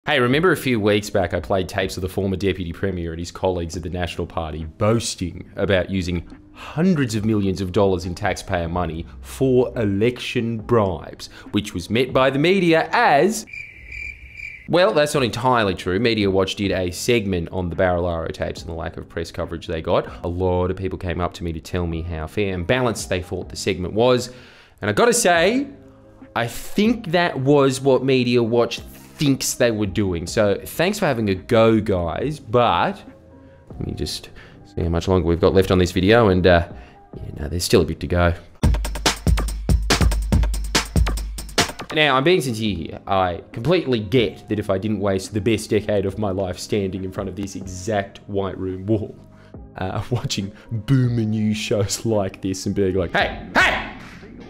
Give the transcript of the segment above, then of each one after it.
Hey, remember a few weeks back I played tapes of the former Deputy Premier and his colleagues at the National Party boasting about using hundreds of millions of dollars in taxpayer money for election bribes, which was met by the media as... Well, that's not entirely true. Media Watch did a segment on the Barilaro tapes and the lack of press coverage they got. A lot of people came up to me to tell me how fair and balanced they thought the segment was. And I gotta say, I think that was what Media Watch thinks they were doing. So thanks for having a go, guys. But let me just see how much longer we've got left on this video. And yeah, no, there's still a bit to go. Now, I'm being sincere here. I completely get that if I didn't waste the best decade of my life standing in front of this exact white room wall, watching boomer news shows like this and being like, hey,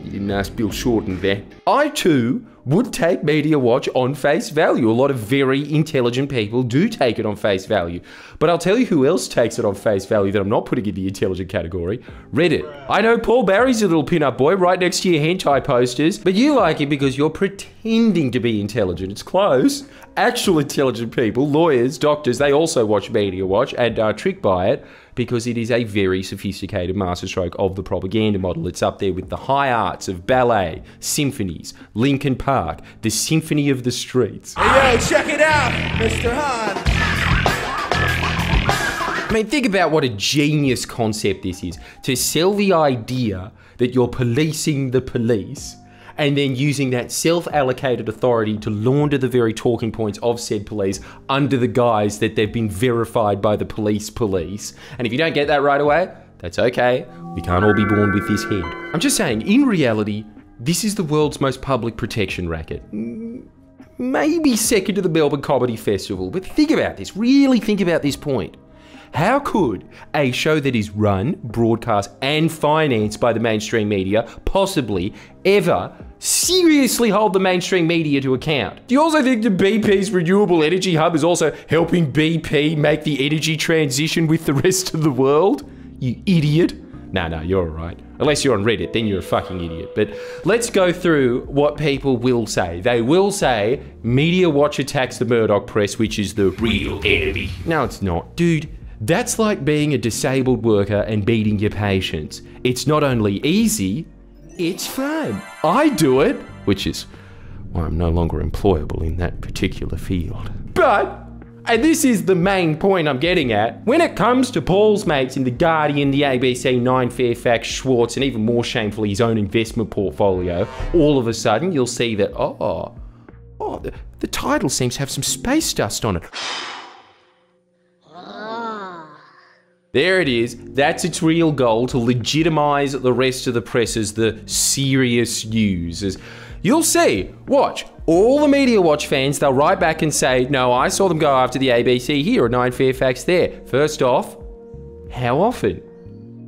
you didn't ask Bill Shorten there. I too would take Media Watch on face value. A lot of very intelligent people do take it on face value. But I'll tell you who else takes it on face value that I'm not putting in the intelligent category. Reddit. I know Paul Barry's a little pin-up boy right next to your hentai posters, but you like it because you're pretending to be intelligent. It's close. Actual intelligent people, lawyers, doctors, they also watch Media Watch and are tricked by it because it is a very sophisticated masterstroke of the propaganda model. It's up there with the high arts of ballet, symphonies, Linkin Park, the symphony of the streets. Hey, yo, check it out, Mr. Han. I mean, think about what a genius concept this is. To sell the idea that you're policing the police and then using that self-allocated authority to launder the very talking points of said police under the guise that they've been verified by the police. And if you don't get that right away, that's okay. We can't all be born with this head. I'm just saying, in reality, this is the world's most public protection racket. Maybe second to the Melbourne Comedy Festival, but think about this, really think about this point. How could a show that is run, broadcast, and financed by the mainstream media possibly ever seriously hold the mainstream media to account? Do you also think that BP's renewable energy hub is also helping BP make the energy transition with the rest of the world? You idiot. No, you're all right. Unless you're on Reddit, then you're a fucking idiot. But let's go through what people will say. They will say, Media Watch attacks the Murdoch press, which is the real enemy. No, it's not. Dude, that's like being a disabled worker and beating your patients. It's not only easy, it's fun. I do it, which is why I'm no longer employable in that particular field. But, and this is the main point I'm getting at, when it comes to Paul's mates in The Guardian, the ABC, 9 Fairfax, Schwartz, and even more shamefully his own investment portfolio, all of a sudden you'll see that, the title seems to have some space dust on it. There it is. That's its real goal, to legitimize the rest of the press as the serious news. As you'll see, watch, all the Media Watch fans, they'll write back and say, no, I saw them go after the ABC here or 9 Fairfax there. First off, how often?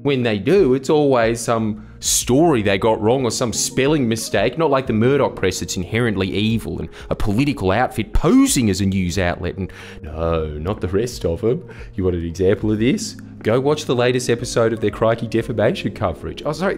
When they do, it's always some story they got wrong or some spelling mistake, not like the Murdoch press that's inherently evil and a political outfit posing as a news outlet. And no, not the rest of them. You want an example of this? Go watch the latest episode of their crikey defamation coverage. Oh, sorry,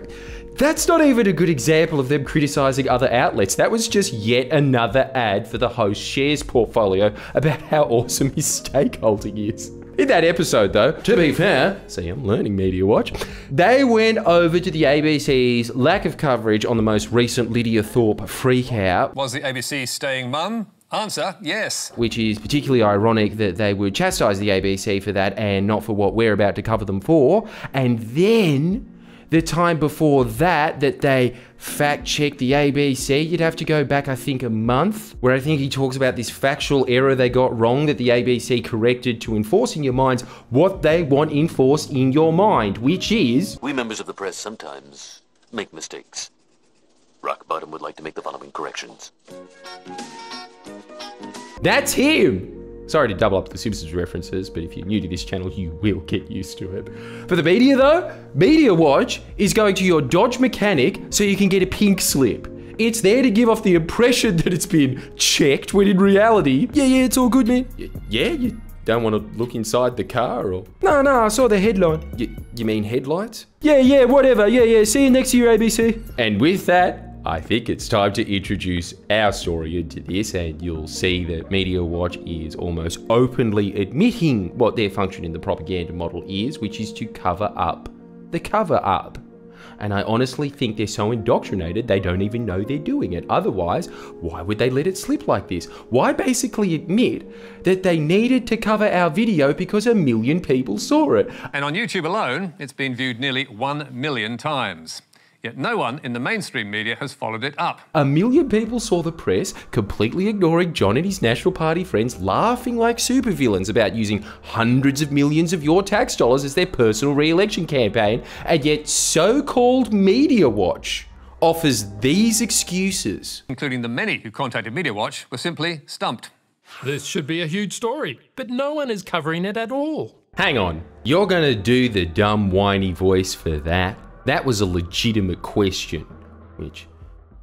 that's not even a good example of them criticizing other outlets. That was just yet another ad for the host shares portfolio about how awesome his stakeholding is. In that episode though, to be fair, see, I'm learning Media Watch, they went over to the ABC's lack of coverage on the most recent Lydia Thorpe freakout. Was the ABC staying mum? Answer, yes. Which is particularly ironic that they would chastise the ABC for that and not for what we're about to cover them for. And then the time before that they fact-checked the ABC, you'd have to go back, I think, a month, where I think he talks about this factual error they got wrong that the ABC corrected to enforce in your minds what they want enforced in your mind, which is... We members of the press sometimes make mistakes. Rock Bottom would like to make the following corrections. That's him! Sorry to double up the Simpsons references, but if you're new to this channel, you will get used to it. For the media though, Media Watch is going to your Dodge mechanic so you can get a pink slip. It's there to give off the impression that it's been checked, when in reality, yeah, it's all good, man. Yeah, you don't want to look inside the car, or... No, I saw the headline. You mean headlights? Yeah, whatever, yeah, see you next to your ABC. And with that, I think it's time to introduce our story into this, and you'll see that Media Watch is almost openly admitting what their function in the propaganda model is, which is to cover up the cover up. And I honestly think they're so indoctrinated they don't even know they're doing it. Otherwise, why would they let it slip like this? Why basically admit that they needed to cover our video because 1 million people saw it? And on YouTube alone, it's been viewed nearly 1 million times. Yet no one in the mainstream media has followed it up. 1 million people saw the press completely ignoring John and his National Party friends laughing like supervillains about using hundreds of millions of your tax dollars as their personal re-election campaign, and yet so-called Media Watch offers these excuses. Including the many who contacted Media Watch were simply stumped. This should be a huge story, but no one is covering it at all. Hang on, you're gonna do the dumb whiny voice for that? That was a legitimate question, which,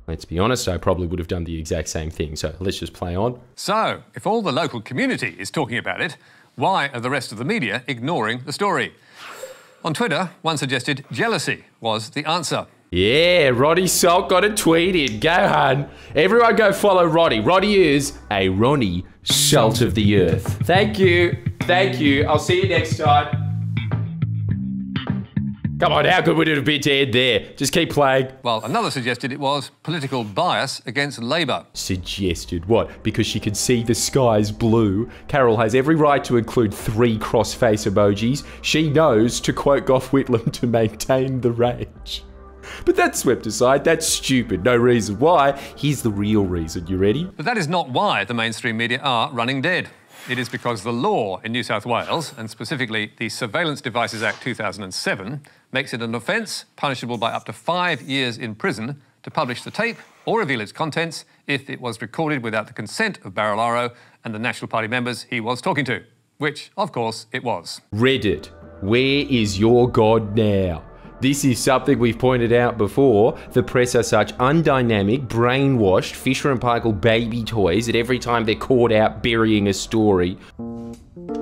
let's be honest, I probably would have done the exact same thing, so let's just play on. So, if all the local community is talking about it, why are the rest of the media ignoring the story? On Twitter, one suggested jealousy was the answer. Yeah, Roddy Salt got a tweet in. Go, hun. Everyone go follow Roddy. Roddy is a Ronnie Salt of the Earth. Thank you. Thank you. I'll see you next time. Come on, how good would it have been to end there? Just keep playing. Well, another suggested it was political bias against Labour. Suggested what? Because she can see the sky's blue. Carol has every right to include 3 cross-face emojis. She knows, to quote Gough Whitlam, to maintain the rage. But that's swept aside. That's stupid. No reason why. Here's the real reason. You ready? But that is not why the mainstream media are running dead. It is because the law in New South Wales, and specifically the Surveillance Devices Act 2007, makes it an offence punishable by up to 5 years in prison to publish the tape or reveal its contents if it was recorded without the consent of Barilaro and the National Party members he was talking to, which, of course, it was. Reddit, where is your God now? This is something we've pointed out before. The press are such undynamic, brainwashed, Fisher and Paykel baby toys that every time they're caught out burying a story.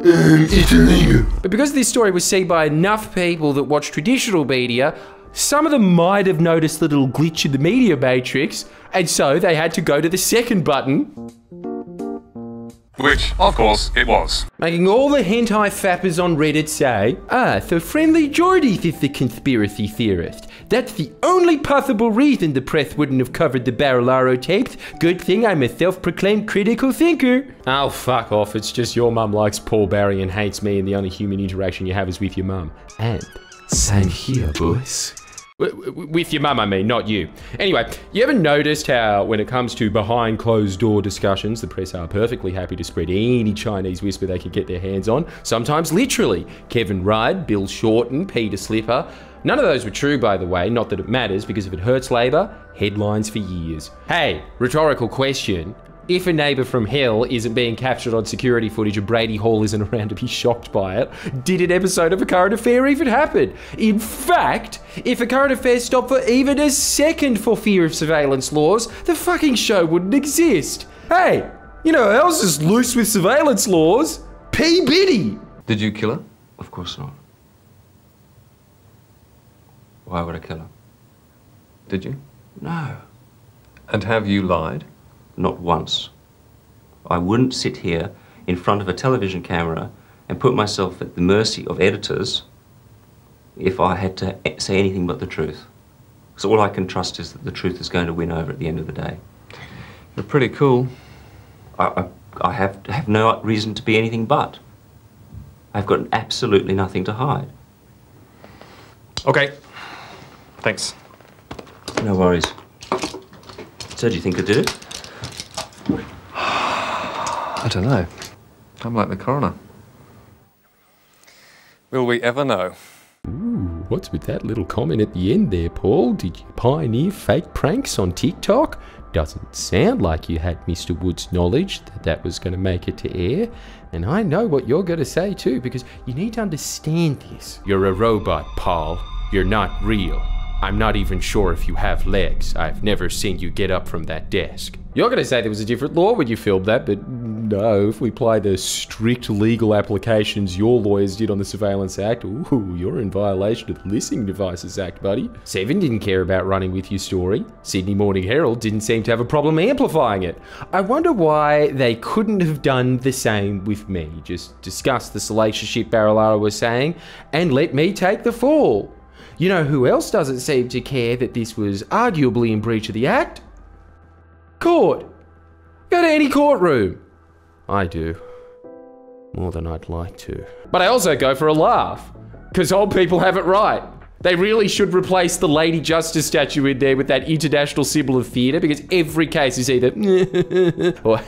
It's illegal. But because this story was seen by enough people that watch traditional media, some of them might have noticed the little glitch in the media matrix, and so they had to go to the second button. Which, of course, it was. Making all the hentai fappers on Reddit say, so friendlyjordies is the conspiracy theorist. That's the only possible reason the press wouldn't have covered the Barilaro tapes. Good thing I'm a self-proclaimed critical thinker. Oh, fuck off. It's just your mum likes Paul Barry and hates me, and the only human interaction you have is with your mum. And same here, boys. With your mum, I mean, not you. Anyway, you ever noticed how when it comes to behind closed door discussions, the press are perfectly happy to spread any Chinese whisper they can get their hands on, sometimes literally. Kevin Rudd, Bill Shorten, Peter Slipper. None of those were true, by the way, not that it matters, because if it hurts Labour, headlines for years. Hey, rhetorical question. If a neighbour from hell isn't being captured on security footage and Brady Hall isn't around to be shocked by it, did an episode of A Current Affair even happen? In fact, if A Current Affair stopped for even a second for fear of surveillance laws, the fucking show wouldn't exist. Hey, you know who else is loose with surveillance laws? P. Biddy. Did you kill her? Of course not. Why would I kill her? Did you? No. And have you lied? Not once. I wouldn't sit here in front of a television camera and put myself at the mercy of editors if I had to say anything but the truth. So all I can trust is that the truth is going to win over at the end of the day. You're pretty cool. I have no reason to be anything but. I've got absolutely nothing to hide. Okay. Thanks. No worries. So do you think I did it? I don't know. I'm like the coroner. Will we ever know? Ooh, what's with that little comment at the end there, Paul? Did you pioneer fake pranks on TikTok? Doesn't sound like you had Mr. Wood's knowledge that that was going to make it to air. And I know what you're going to say too, because you need to understand this. You're a robot, Paul. You're not real. I'm not even sure if you have legs. I've never seen you get up from that desk. You're gonna say there was a different law when you filmed that, but no, if we apply the strict legal applications your lawyers did on the Surveillance Act, ooh, you're in violation of the Listening Devices Act, buddy. Seven didn't care about running with your story. Sydney Morning Herald didn't seem to have a problem amplifying it. I wonder why they couldn't have done the same with me. Just discuss the salacious shit Barilaro was saying, and let me take the fall. You know who else doesn't seem to care that this was arguably in breach of the Act? Court. Go to any courtroom. I do. More than I'd like to. But I also go for a laugh. Because old people have it right. They really should replace the Lady Justice statue in there with that international symbol of theatre, because every case is either or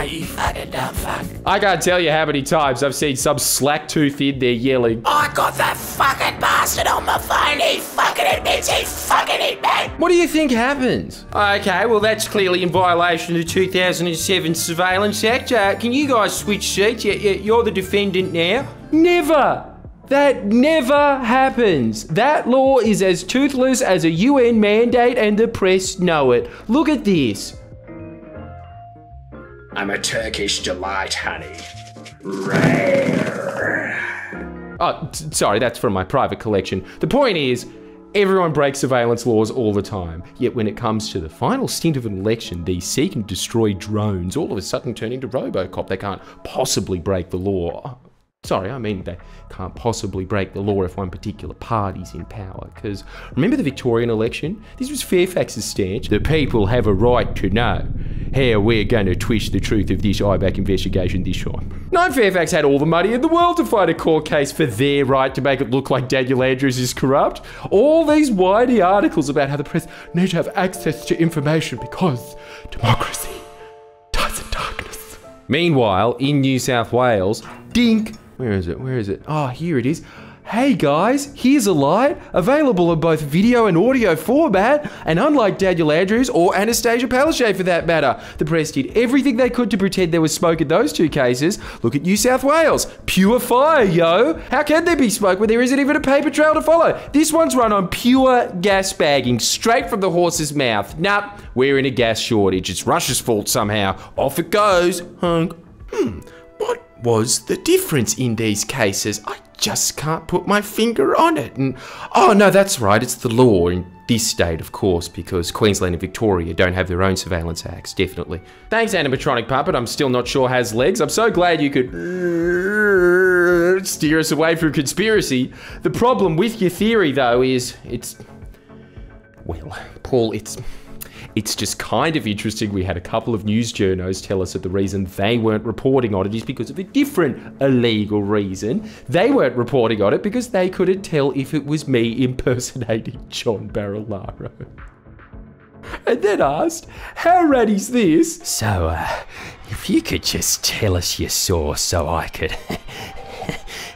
you fucking dumb fuck. I can't tell you how many times I've seen some slack tooth in there yelling, I got that fucking bastard on my phone, he fucking admits he fucking hit me. What do you think happens? Okay, well that's clearly in violation of the 2007 Surveillance Act. Can you guys switch seats? You're the defendant now. Never. That never happens. That law is as toothless as a UN mandate and the press know it. Look at this. I'm a Turkish delight, honey. Rare. Oh, sorry, that's from my private collection. The point is, everyone breaks surveillance laws all the time. Yet when it comes to the final stint of an election, these seek and destroy drones all of a sudden turn into Robocop. They can't possibly break the law. Sorry, I mean they can't possibly break the law if one particular party's in power. Because remember the Victorian election? This was Fairfax's stance. The people have a right to know how we're going to twist the truth of this IBAC investigation this time. No, Fairfax had all the money in the world to fight a court case for their right to make it look like Daniel Andrews is corrupt. All these whiny articles about how the press need to have access to information because democracy dies in darkness. Meanwhile, in New South Wales, dink! Where is it? Where is it? Oh, here it is. Hey guys, here's a light, available in both video and audio format, and unlike Daniel Andrews or Anastasia Palaszczuk for that matter, the press did everything they could to pretend there was smoke in those two cases. Look at New South Wales. Pure fire, yo! How can there be smoke when there isn't even a paper trail to follow? This one's run on pure gas bagging, straight from the horse's mouth. Nah, we're in a gas shortage. It's Russia's fault somehow. Off it goes. Hunk. What was the difference in these cases? I just can't put my finger on it. And oh no, that's right, it's the law in this state, of course, because Queensland and Victoria don't have their own surveillance acts, definitely. Thanks, animatronic puppet. I'm still not sure has legs. I'm so glad you could steer us away from conspiracy. The problem with your theory, though, is well, Paul, it's just kind of interesting. We had a couple of news journos tell us that the reason they weren't reporting on it is because of a different illegal reason. They weren't reporting on it because they couldn't tell if it was me impersonating John Barilaro. And then asked, how rad is this? So, if you could just tell us your source so I could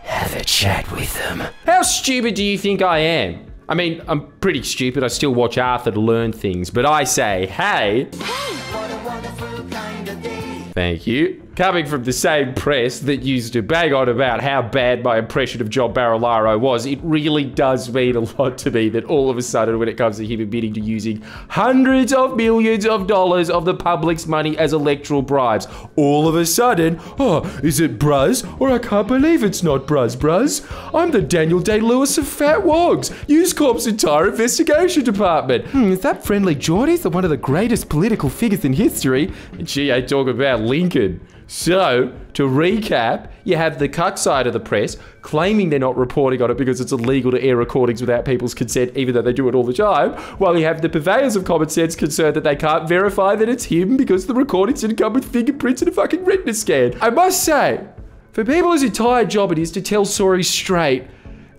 have a chat with them. How stupid do you think I am? I mean, I'm pretty stupid. I still watch Arthur to learn things, but I say, hey. What a wonderful kind of day. Thank you. Coming from the same press that used to bang on about how bad my impression of John Barilaro was, it really does mean a lot to me that all of a sudden, when it comes to him admitting to using hundreds of millions of dollars of the public's money as electoral bribes, all of a sudden, oh, is it Bruz? Or I can't believe it's not Bruz. I'm the Daniel Day-Lewis of Fat Wogs, News Corp's entire investigation department. Is that Friendly Jordies, one of the greatest political figures in history? And she ain't talking about Lincoln. So, to recap, you have the cuck side of the press claiming they're not reporting on it because it's illegal to air recordings without people's consent, even though they do it all the time, while you have the purveyors of common sense concerned that they can't verify that it's him because the recordings didn't come with fingerprints and a fucking retina scan. I must say, for people whose entire job it is to tell stories straight,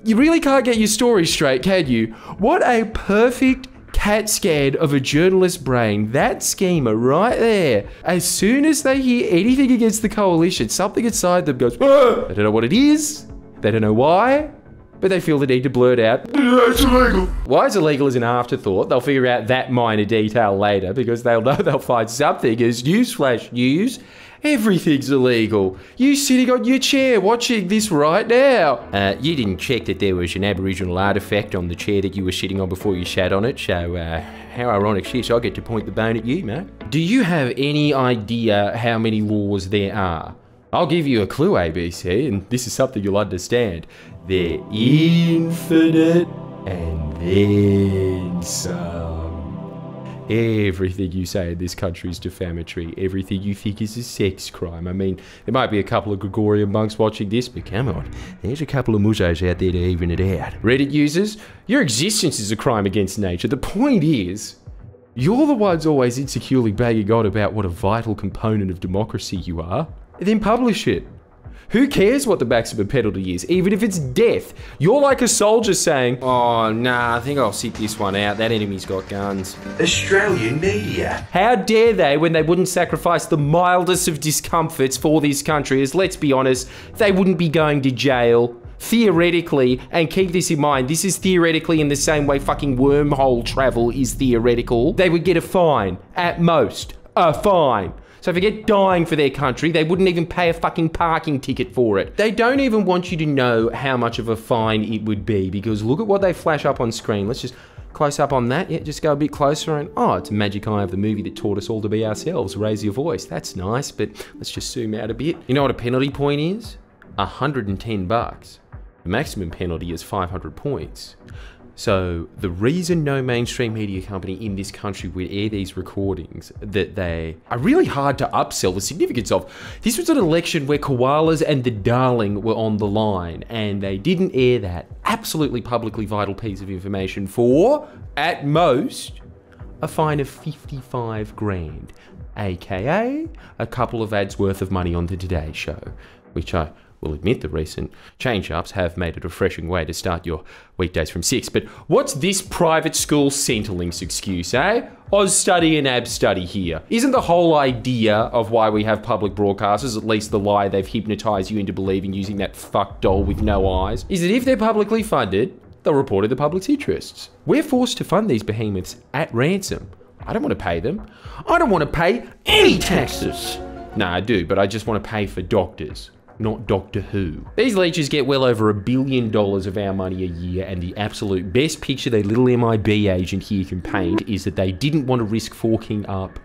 you really can't get your story straight, can you? What a perfect CAT scan of a journalist's brain. That schema right there. As soon as they hear anything against the coalition, something inside them goes, ah! They don't know what it is. They don't know why. But they feel the need to blurt out, it's illegal. Why it's illegal is an afterthought. They'll figure out that minor detail later because they'll know they'll find something as newsflash news. Everything's illegal. You sitting on your chair watching this right now. You didn't check that there was an Aboriginal artifact on the chair that you were sitting on before you sat on it, so how ironic shit, I get to point the bone at you, mate. Do you have any idea how many laws there are? I'll give you a clue, ABC, and this is something you'll understand. They're infinite and then some. Everything you say in this country is defamatory. Everything you think is a sex crime. I mean, there might be a couple of Gregorian monks watching this, but come on, there's a couple of musos out there to even it out. Reddit users, your existence is a crime against nature. The point is, you're the ones always insecurely banging on about what a vital component of democracy you are, and then publish it. Who cares what the maximum penalty is, even if it's death? You're like a soldier saying, oh, nah, I think I'll sit this one out. That enemy's got guns. Australian media. How dare they when they wouldn't sacrifice the mildest of discomforts for this country, as let's be honest, they wouldn't be going to jail. Theoretically, and keep this in mind, this is theoretically in the same way fucking wormhole travel is theoretical. They would get a fine, at most, a fine. So forget dying for their country, they wouldn't even pay a fucking parking ticket for it. They don't even want you to know how much of a fine it would be, because look at what they flash up on screen. Let's just close up on that. Yeah, just go a bit closer and, oh, it's a magic eye of the movie that taught us all to be ourselves. Raise your voice. That's nice, but let's just zoom out a bit. You know what a penalty point is? 110 bucks. The maximum penalty is 500 points. So the reason no mainstream media company in this country would air these recordings that they are really hard to upsell the significance of. This was an election where koalas and the darling were on the line, and they didn't air that absolutely publicly vital piece of information for, at most, a fine of 55 grand, aka a couple of ads worth of money on the Today Show, which I will admit the recent change-ups have made it a refreshing way to start your weekdays from 6. But what's this private school Centrelink's excuse, eh? Oz study and ab study here. Isn't the whole idea of why we have public broadcasters, at least the lie they've hypnotised you into believing using that fuck doll with no eyes, is that if they're publicly funded, they'll report in the public's interests. We're forced to fund these behemoths at ransom. I don't want to pay them. I don't want to pay any taxes. No, I do, but I just want to pay for doctors. Not Doctor Who. These leeches get well over $1 billion of our money a year, and the absolute best picture their little MIB agent here can paint is that they didn't want to risk forking up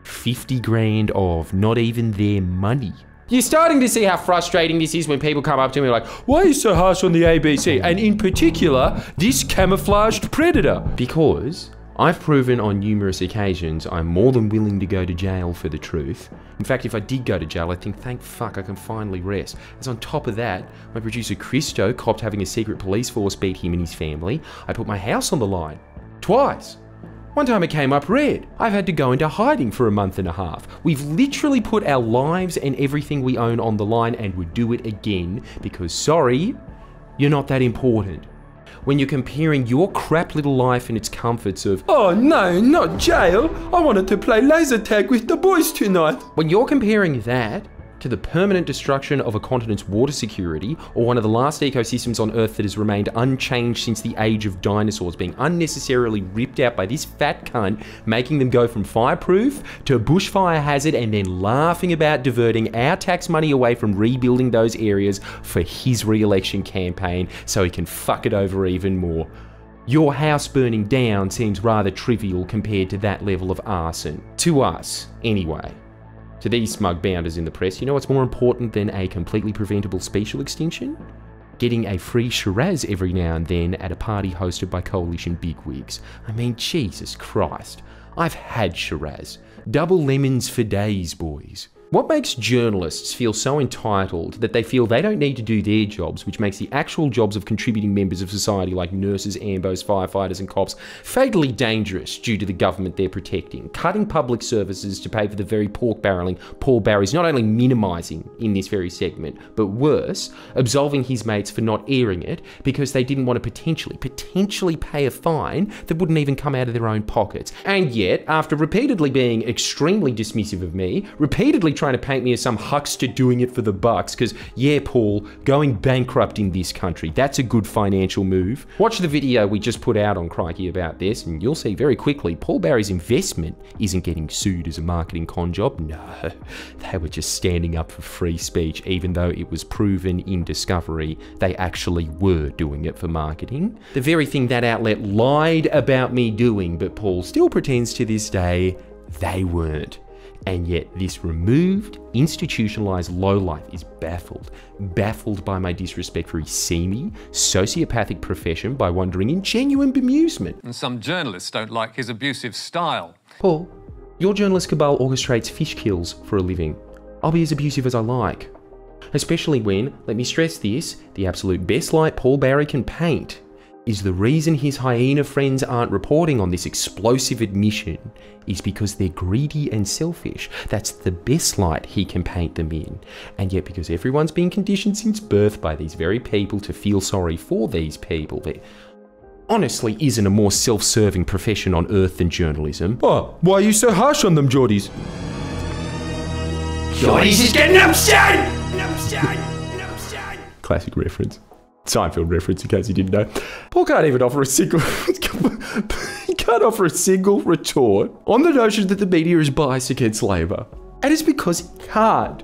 50 grand of not even their money. You're starting to see how frustrating this is when people come up to me like, why are you so harsh on the ABC? And in particular, this camouflaged predator. Because I've proven on numerous occasions I'm more than willing to go to jail for the truth. In fact, if I did go to jail, I'd think, thank fuck, I can finally rest. As on top of that, my producer Christo copped having a secret police force beat him and his family. I put my house on the line. Twice. One time it came up red. I've had to go into hiding for a month and a half. We've literally put our lives and everything we own on the line, and would do it again because, sorry, you're not that important. When you're comparing your crap little life and its comforts of, oh no, not jail, I wanted to play laser tag with the boys tonight. When you're comparing that to the permanent destruction of a continent's water security, or one of the last ecosystems on Earth that has remained unchanged since the age of dinosaurs being unnecessarily ripped out by this fat cunt, making them go from fireproof to bushfire hazard, and then laughing about diverting our tax money away from rebuilding those areas for his re-election campaign so he can fuck it over even more. Your house burning down seems rather trivial compared to that level of arson. To us, anyway. To these smug bounders in the press, you know what's more important than a completely preventable special extinction? Getting a free Shiraz every now and then at a party hosted by coalition bigwigs. I mean, Jesus Christ. I've had Shiraz. Double lemons for days, boys. What makes journalists feel so entitled that they feel they don't need to do their jobs, which makes the actual jobs of contributing members of society like nurses, ambos, firefighters and cops fatally dangerous due to the government they're protecting? Cutting public services to pay for the very pork barreling Paul Barry's not only minimising in this very segment, but worse, absolving his mates for not airing it because they didn't want to potentially pay a fine that wouldn't even come out of their own pockets. And yet, after repeatedly being extremely dismissive of me, repeatedly trying to paint me as some huckster doing it for the bucks, because yeah, Paul, going bankrupt in this country, that's a good financial move. Watch the video we just put out on Crikey about this, and you'll see very quickly Paul Barry's investment isn't getting sued as a marketing con job. No, they were just standing up for free speech, even though it was proven in discovery they actually were doing it for marketing. The very thing that outlet lied about me doing, but Paul still pretends to this day they weren't. And yet this removed, institutionalized lowlife is baffled by my disrespect for his seamy, sociopathic profession, by wondering in genuine bemusement. And some journalists don't like his abusive style. Paul, your journalist cabal orchestrates fish kills for a living. I'll be as abusive as I like. Especially when, let me stress this, the absolute best light Paul Barry can paint is the reason his hyena friends aren't reporting on this explosive admission is because they're greedy and selfish. That's the best light he can paint them in. And yet because everyone's been conditioned since birth by these very people to feel sorry for these people, there honestly isn't a more self-serving profession on earth than journalism. Oh, why are you so harsh on them, Jordies? Jordies is getting upset! Classic reference. Seinfeld reference, in case you didn't know. Paul can't even offer a single... he can't offer a single retort on the notion that the media is biased against Labor. And it's because he can't.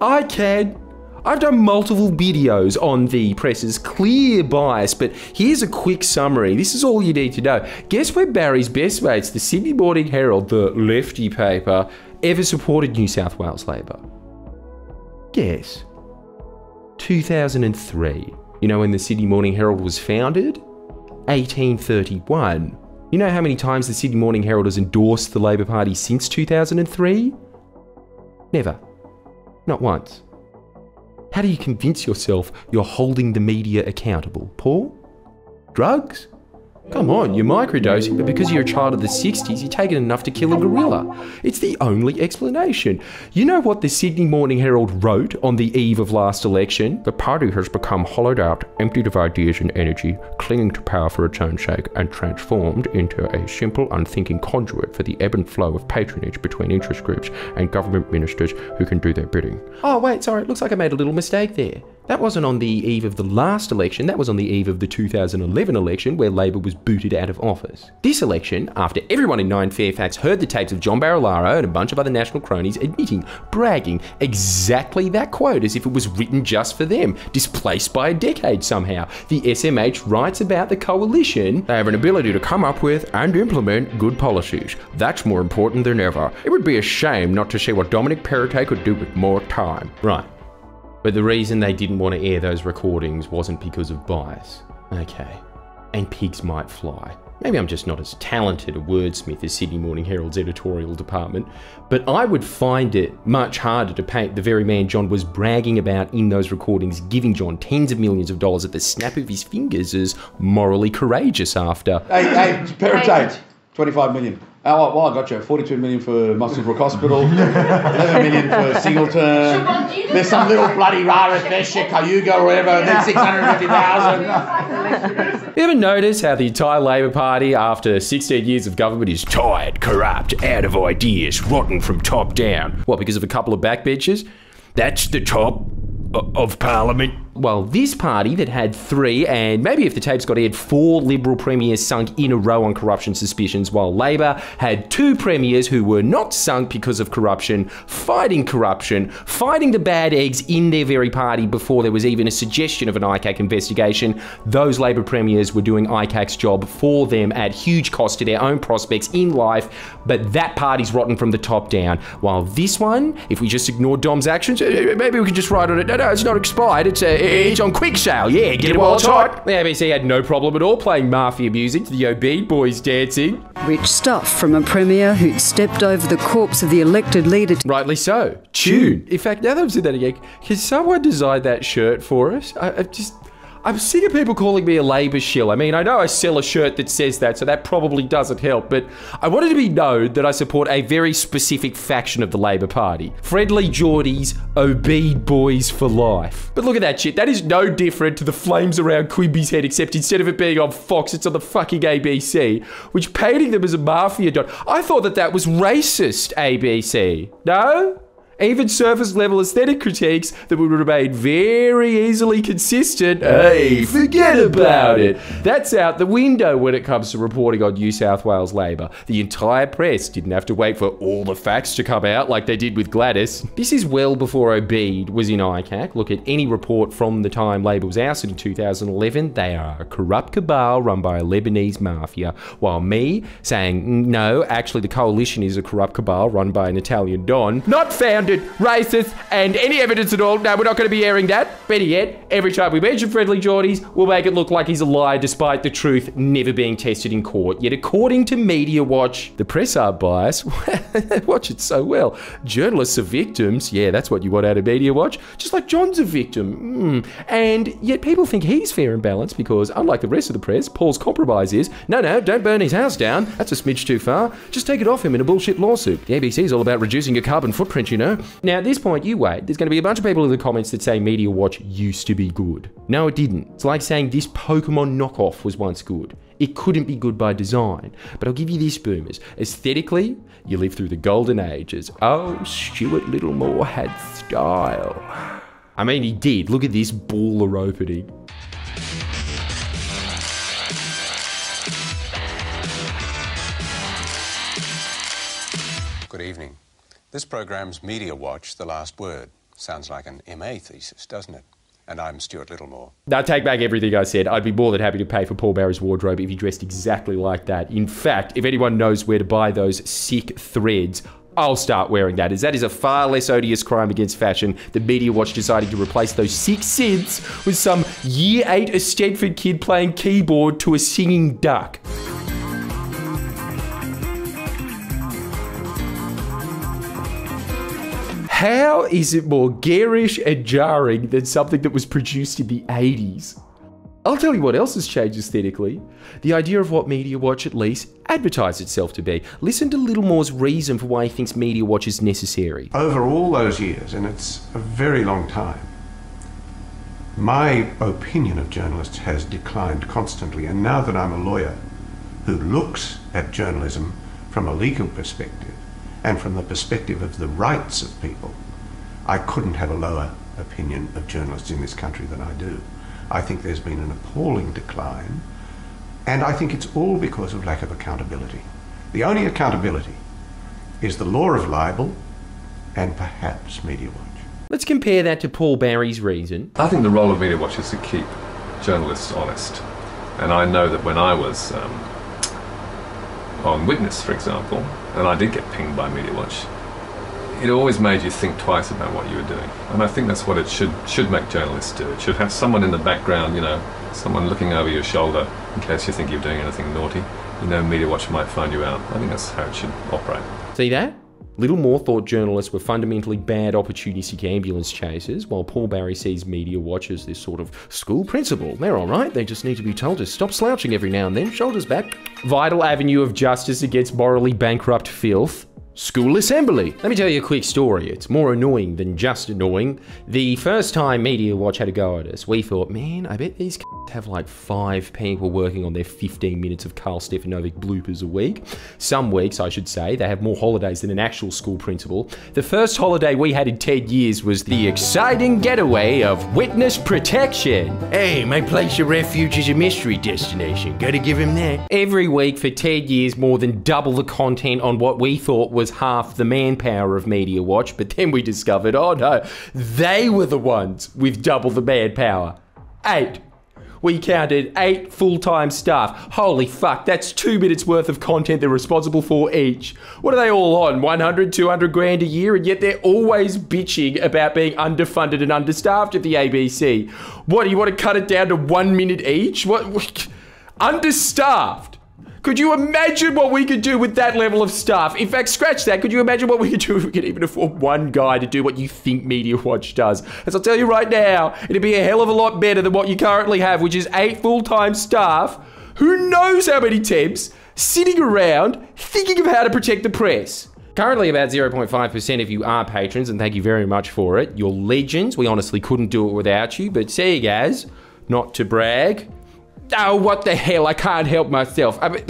I can. I've done multiple videos on the press's clear bias, but here's a quick summary. This is all you need to know. Guess where Barry's best mates, the Sydney Morning Herald, the lefty paper, ever supported New South Wales Labor? Guess. 2003. You know when the Sydney Morning Herald was founded? 1831. You know how many times the Sydney Morning Herald has endorsed the Labor Party since 2003? Never. Not once. How do you convince yourself you're holding the media accountable, Paul? Drugs? Come on, you're microdosing, but because you're a child of the 60s, you're taking enough to kill a gorilla. It's the only explanation. You know what the Sydney Morning Herald wrote on the eve of last election? The party has become hollowed out, emptied of ideas and energy, clinging to power for its own sake, and transformed into a simple, unthinking conduit for the ebb and flow of patronage between interest groups and government ministers who can do their bidding. Oh, wait, sorry, it looks like I made a little mistake there. That wasn't on the eve of the last election, that was on the eve of the 2011 election where Labor was booted out of office. This election, after everyone in 9 Fairfax heard the tapes of John Barilaro and a bunch of other national cronies admitting, bragging exactly that quote as if it was written just for them, displaced by a decade somehow. The SMH writes about the coalition. They have an ability to come up with and implement good policies. That's more important than ever. It would be a shame not to see what Dominic Perrottet could do with more time. Right. But the reason they didn't want to air those recordings wasn't because of bias. Okay. And pigs might fly. Maybe I'm just not as talented a wordsmith as Sydney Morning Herald's editorial department, but I would find it much harder to paint the very man John was bragging about in those recordings, giving John tens of millions of dollars at the snap of his fingers, as morally courageous after. Hey, Perrottet, 25 million. Oh, well, I got you. 42 million for Muswellbrook Hospital, 11 million for Singleton. There's some little bloody rara Vesha, Cayuga or whatever, and then 650,000. You ever notice how the entire Labor Party, after 16 years of government, is tired, corrupt, out of ideas, rotten from top down? What, because of a couple of backbenchers? That's the top of Parliament. Well, this party that had 3, and maybe if the tapes got aired, 4 Liberal premiers sunk in a row on corruption suspicions, while Labor had 2 premiers who were not sunk because of corruption, fighting the bad eggs in their very party before there was even a suggestion of an ICAC investigation. Those Labor premiers were doing ICAC's job for them at huge cost to their own prospects in life, but that party's rotten from the top down. While this one, if we just ignore Dom's actions, maybe we can just write on it, no, it's not expired, it's on quick sale, yeah, get it while it's hot. The ABC had no problem at all playing mafia music to the Obede Boys dancing. Rich stuff from a premier who'd stepped over the corpse of the elected leader. Rightly so. Tune. In fact, now that I'm saying that again, can someone design that shirt for us? I'm sick of people calling me a Labor shill. I mean, I know I sell a shirt that says that, so that probably doesn't help, but I wanted to be known that I support a very specific faction of the Labor Party. Friendlyjordies, Obede Boys for life. But look at that shit. That is no different to the flames around Quimby's head, except instead of it being on Fox, it's on the fucking ABC, which painting them as a mafia don. I thought that was racist, ABC. No? Even surface level aesthetic critiques that would remain very easily consistent, hey, forget about it. That's out the window when it comes to reporting on New South Wales Labor. The entire press didn't have to wait for all the facts to come out like they did with Gladys. This is well before Obeid was in ICAC. Look at any report from the time Labor was ousted in 2011. They are a corrupt cabal run by a Lebanese mafia. While me saying, no, actually the coalition is a corrupt cabal run by an Italian Don. Not founded, racist, and any evidence at all. No, we're not going to be airing that. Better yet, every time we mention friendlyjordies, we'll make it look like he's a liar despite the truth never being tested in court. Yet according to Media Watch, the press are biased. Watch it so well. Journalists are victims. Yeah, that's what you want out of Media Watch. Just like John's a victim. And yet people think he's fair and balanced because, unlike the rest of the press, Paul's compromise is, no, don't burn his house down. That's a smidge too far. Just take it off him in a bullshit lawsuit. The ABC's all about reducing your carbon footprint, you know. Now, at this point, you wait. There's going to be a bunch of people in the comments that say Media Watch used to be good. No, it didn't. It's like saying this Pokemon knockoff was once good. It couldn't be good by design. But I'll give you this, boomers. Aesthetically, you lived through the golden ages. Oh, Stuart Littlemore had style. I mean, he did. Look at this baller opening. Good evening. This program's Media Watch, The Last Word. Sounds like an MA thesis, doesn't it? And I'm Stuart Littlemore. Now, take back everything I said. I'd be more than happy to pay for Paul Barry's wardrobe if he dressed exactly like that. In fact, if anyone knows where to buy those sick threads, I'll start wearing that, as that is a far less odious crime against fashion than Media Watch deciding to replace those sick synths with some Year 8 Eisteddfod kid playing keyboard to a singing duck. How is it more garish and jarring than something that was produced in the 80s? I'll tell you what else has changed aesthetically. The idea of what Media Watch at least advertised itself to be. Listen to Littlemore's reason for why he thinks Media Watch is necessary. Over all those years, and it's a very long time, my opinion of journalists has declined constantly. And now that I'm a lawyer who looks at journalism from a legal perspective, and from the perspective of the rights of people, I couldn't have a lower opinion of journalists in this country than I do. I think there's been an appalling decline, and I think it's all because of lack of accountability. The only accountability is the law of libel and perhaps Media Watch. Let's compare that to Paul Barry's reason. I think the role of Media Watch is to keep journalists honest. And I know that when I was on Witness, for example, and I did get pinged by Media Watch, it always made you think twice about what you were doing. And I think that's what it should make journalists do. It should have someone in the background, you know, someone looking over your shoulder in case you think you're doing anything naughty. You know, Media Watch might find you out. I think that's how it should operate. See that? Littlemore thought journalists were fundamentally bad opportunistic ambulance chasers, while Paul Barry sees Media Watch as this sort of school principal. They're all right, they just need to be told to stop slouching every now and then, shoulders back. Vital avenue of justice against morally bankrupt filth. School assembly. Let me tell you a quick story. It's more annoying than just annoying. The first time Media Watch had a go at us, we thought, man, I bet these have like 5 people working on their 15 minutes of Carl Stefanovic bloopers a week. Some weeks, I should say, they have more holidays than an actual school principal. The first holiday we had in 10 years was the exciting getaway of witness protection. Hey, my place of refuge is a mystery destination. Gotta give him that. Every week for 10 years, more than double the content on what we thought was half the manpower of Media Watch, but then we discovered, oh no, they were the ones with double the manpower. 8. We counted 8 full-time staff. Holy fuck, that's 2 minutes worth of content they're responsible for each. What are they all on? 100, 200 grand a year? And yet they're always bitching about being underfunded and understaffed at the ABC. What, do you want to cut it down to 1 minute each? What? Understaffed? Could you imagine what we could do with that level of staff? In fact, scratch that. Could you imagine what we could do if we could even afford one guy to do what you think Media Watch does? As I'll tell you right now, it'd be a hell of a lot better than what you currently have, which is 8 full-time staff. Who knows how many temps sitting around thinking of how to protect the press? Currently about 0.5% of you are patrons, and thank you very much for it. You're legends. We honestly couldn't do it without you, but see you guys, not to brag. Oh, what the hell, I can't help myself. I mean,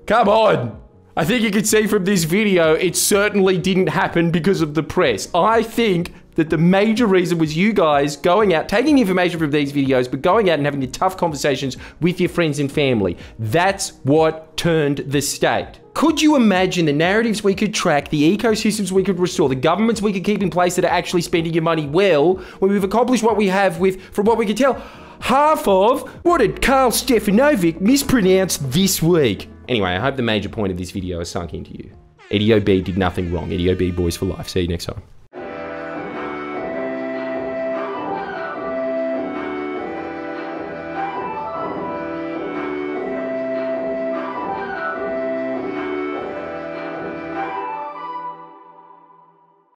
come on. I think you can see from this video, it certainly didn't happen because of the press. I think that the major reason was you guys going out, taking information from these videos, but going out and having the tough conversations with your friends and family. That's what turned the state. Could you imagine the narratives we could track, the ecosystems we could restore, the governments we could keep in place that are actually spending your money well, when we've accomplished what we have with, from what we can tell, half of what did Carl Stefanovic mispronounce this week? Anyway, I hope the major point of this video has sunk into you. EDOB did nothing wrong. EDOB boys for life. See you next time.